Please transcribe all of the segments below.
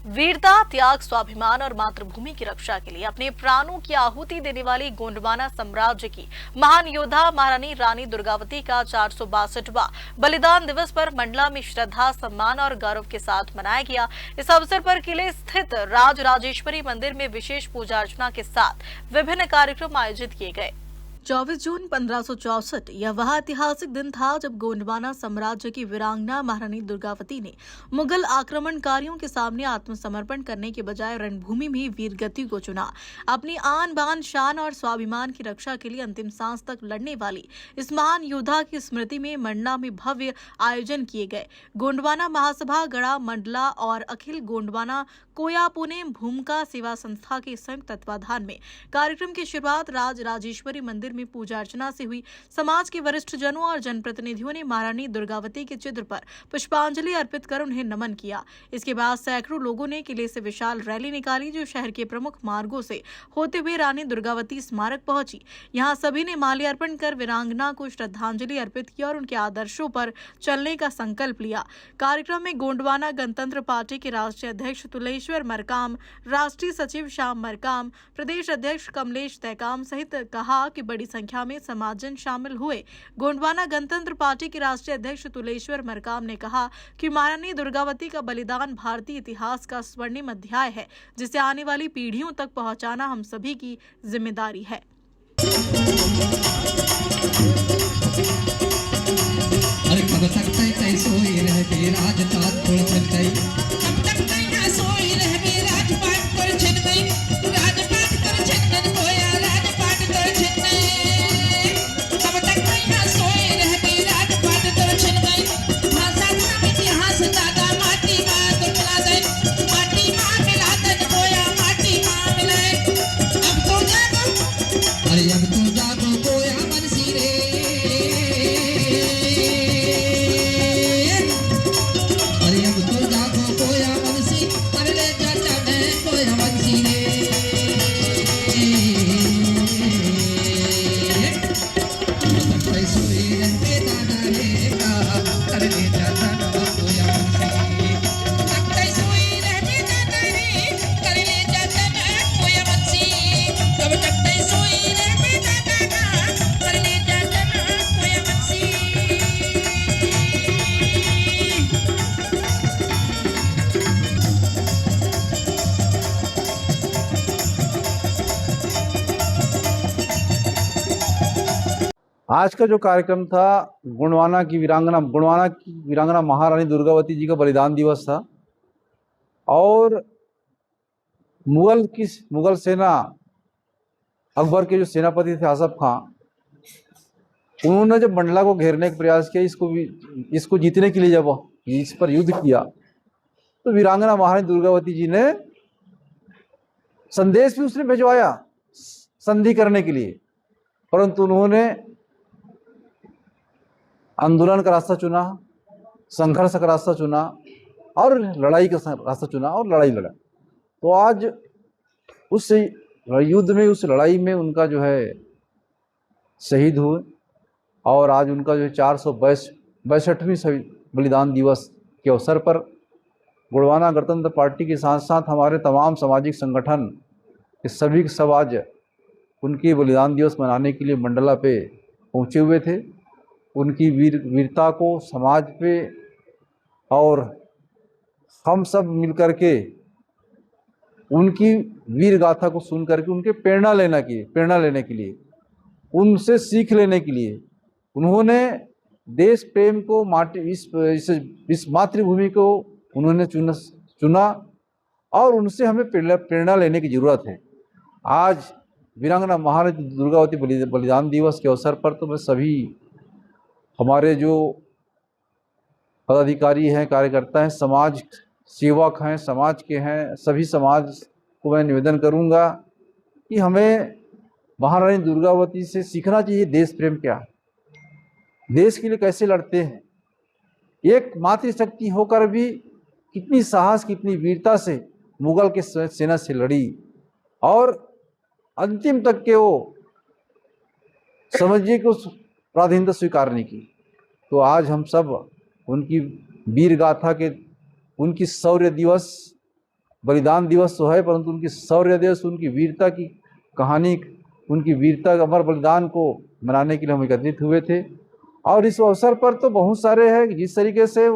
वीरता, त्याग, स्वाभिमान और मातृभूमि की रक्षा के लिए अपने प्राणों की आहुति देने वाली गोंडवाना साम्राज्य की महान योद्धा महारानी रानी दुर्गावती का 462वां बलिदान दिवस पर मंडला में श्रद्धा, सम्मान और गौरव के साथ मनाया गया। इस अवसर पर किले स्थित राज राजेश्वरी मंदिर में विशेष पूजा अर्चना के साथ विभिन्न कार्यक्रम आयोजित किए गए। 24 जून 1564 यह वह ऐतिहासिक दिन था जब गोंडवाना साम्राज्य की वीरांगना महारानी दुर्गावती ने मुगल आक्रमणकारियों के सामने आत्मसमर्पण करने के बजाय रणभूमि में वीरगति को चुना। अपनी आन बान, शान और स्वाभिमान की रक्षा के लिए अंतिम सांस तक लड़ने वाली इस महान योद्धा की स्मृति में मंडला में भव्य आयोजन किए गए। गोंडवाना महासभा, गढ़ा, मंडला और अखिल गोंडवाना कोया पुणे भूमिका सेवा संस्था के संयुक्त तत्वाधान में कार्यक्रम की शुरुआत राज राजेश्वरी मंदिर में पूजा अर्चना से हुई। समाज के वरिष्ठ जनों और जनप्रतिनिधियों ने महारानी दुर्गावती के चित्र पर पुष्पांजलि अर्पित कर उन्हें नमन किया। इसके बाद सैकड़ों लोगों ने किले से विशाल रैली निकाली जो शहर के प्रमुख मार्गों से होते हुए रानी दुर्गावती स्मारक पहुंची। यहाँ सभी ने माल्यार्पण कर वीरांगना को श्रद्धांजलि अर्पित किया और उनके आदर्शों पर चलने का संकल्प लिया। कार्यक्रम में गोंडवाना गणतंत्र पार्टी के राष्ट्रीय अध्यक्ष तुलेश्वर मरकाम, राष्ट्रीय सचिव श्याम मरकाम, प्रदेश अध्यक्ष कमलेश तैकाम सहित कहा कि बड़ी संख्या में समाजजन शामिल हुए। गोंडवाना गणतंत्र पार्टी के राष्ट्रीय अध्यक्ष तुलेश्वर मरकाम ने कहा कि महारानी दुर्गावती का बलिदान भारतीय इतिहास का स्वर्णिम अध्याय है, जिसे आने वाली पीढ़ियों तक पहुंचाना हम सभी की जिम्मेदारी है। अरे कब तक तय सोई रह बे राजपाट पर छन गई, कब तक तय सोई रह बे राजपाट पर छन गई, राजपाट पर छन गई कोया राजपाट पर छन गई, कब तक तय सोई रह बे राजपाट पर छन गई, भाषा का इतिहास दादा माटी मां तो मिला दे, माटी मां मिला दे कोया माटी मां मिलाए। अब तो जागो, अरे अब तो जागो कोया मनसी रे, आज का जो कार्यक्रम था गोंडवाना की वीरांगना महारानी दुर्गावती जी का बलिदान दिवस था और मुगल सेना अकबर के जो सेनापति थे आसफ खां, उन्होंने जब मंडला को घेरने का प्रयास किया, इसको जीतने के लिए जब इस पर युद्ध किया तो वीरांगना महारानी दुर्गावती जी ने संदेश भी उसने भिजवाया संधि करने के लिए, परंतु उन्होंने आंदोलन का रास्ता चुना, संघर्ष का रास्ता चुना और लड़ाई का रास्ता चुना और लड़ाई लड़ा। तो आज उस युद्ध में, उस लड़ाई में उनका जो है शहीद हुए और आज उनका जो है 462वीं बलिदान दिवस के अवसर पर गोंडवाना गणतंत्र पार्टी के साथ साथ हमारे तमाम सामाजिक संगठन सभी के सब आज उनके बलिदान दिवस मनाने के लिए मंडला पे पहुँचे हुए थे। उनकी वीरता को समाज पे और हम सब मिलकर के उनकी वीर गाथा को सुन करके उनके प्रेरणा लेने के लिए, उनसे सीख लेने के लिए उन्होंने देश प्रेम को इस मातृभूमि को उन्होंने चुना और उनसे हमें प्रेरणा लेने की जरूरत है। आज वीरांगना महारानी दुर्गावती बलिदान दिवस के अवसर पर तो मैं सभी हमारे जो पदाधिकारी हैं, कार्यकर्ता हैं, समाज सेवक हैं, समाज के हैं, सभी समाज को मैं निवेदन करूंगा कि हमें महारानी दुर्गावती से सीखना चाहिए देश प्रेम क्या है, देश के लिए कैसे लड़ते हैं। एक मातृशक्ति होकर भी कितनी साहस, कितनी वीरता से मुगल के सेना से लड़ी और अंतिम तक के वो समझिए कि उस प्राधीनता स्वीकार नहीं की। तो आज हम सब उनकी वीर गाथा के, उनकी शौर्य दिवस बलिदान दिवस तो है, परंतु उनकी शौर्य दिवस, उनकी वीरता की कहानी, उनकी वीरता अमर बलिदान को मनाने के लिए हम एकत्रित हुए थे। और इस अवसर पर तो बहुत सारे हैं, जिस तरीके से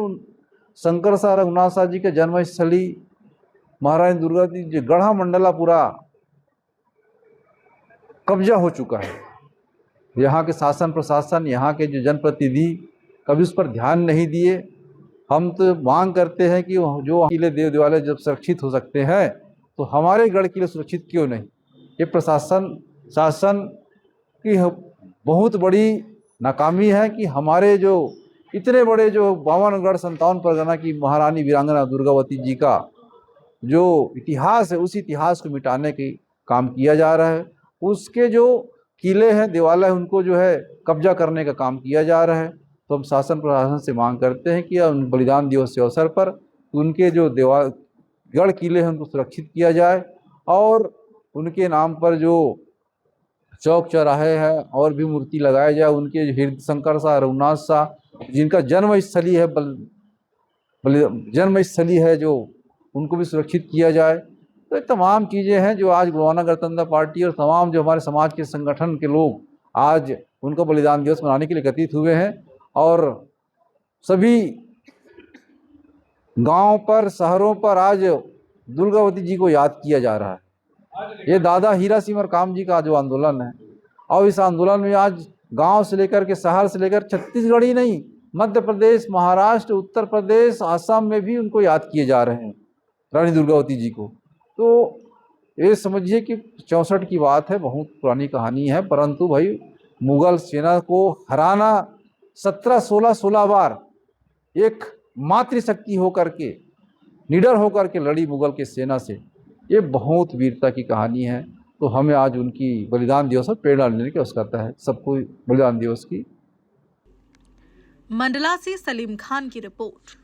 शंकर शाह रघुनाथ शाह जी के जन्मस्थली महारानी दुर्गावती जी गढ़ा मंडला पूरा कब्जा हो चुका है। यहाँ के शासन प्रशासन, यहाँ के जो जनप्रतिनिधि कभी उस पर ध्यान नहीं दिए। हम तो मांग करते हैं कि जो किले देव देवालय जब सुरक्षित हो सकते हैं तो हमारे गढ़ किले सुरक्षित क्यों नहीं। ये प्रशासन शासन की बहुत बड़ी नाकामी है कि हमारे जो इतने बड़े जो 52 गढ़ 57 परगना की महारानी वीरांगना दुर्गावती जी का जो इतिहास है, उस इतिहास को मिटाने की काम किया जा रहा है। उसके जो किले हैं, देवालय, उनको जो है कब्जा करने का काम किया जा रहा है। तो हम शासन प्रशासन से मांग करते हैं कि उन बलिदान दिवस के अवसर पर उनके जो गढ़ किले हैं उनको सुरक्षित किया जाए और उनके नाम पर जो चौक चौराहे हैं और भी मूर्ति लगाया जाए। उनके हृदय शंकर शाह रघुनाथ शाह जिनका जन्मस्थली है, जन्मस्थली है, जो उनको भी सुरक्षित किया जाए। तो ये तमाम चीज़ें हैं जो आज गोंडवाना गणतंत्र पार्टी और तमाम जो हमारे समाज के संगठन के लोग आज उनका बलिदान दिवस मनाने के लिए एकत्रित हुए हैं। और सभी गांव पर, शहरों पर आज दुर्गावती जी को याद किया जा रहा है। ये दादा हीरा सिंह काम जी का जो आंदोलन है, और इस आंदोलन में आज गांव से लेकर के शहर से लेकर छत्तीसगढ़ ही नहीं, मध्य प्रदेश, महाराष्ट्र, उत्तर प्रदेश, आसाम में भी उनको याद किए जा रहे हैं, रानी दुर्गावती जी को। तो ये समझिए कि 64 की बात है, बहुत पुरानी कहानी है। परंतु भाई मुगल सेना को हराना 16 बार एक मातृशक्ति होकर के, निडर होकर के लड़ी मुगल के सेना से, ये बहुत वीरता की कहानी है। तो हमें आज उनकी बलिदान दिवस पर प्रेरणा लेने की आवश्यकता है, सबको बलिदान दिवस की। मंडला से सलीम खान की रिपोर्ट।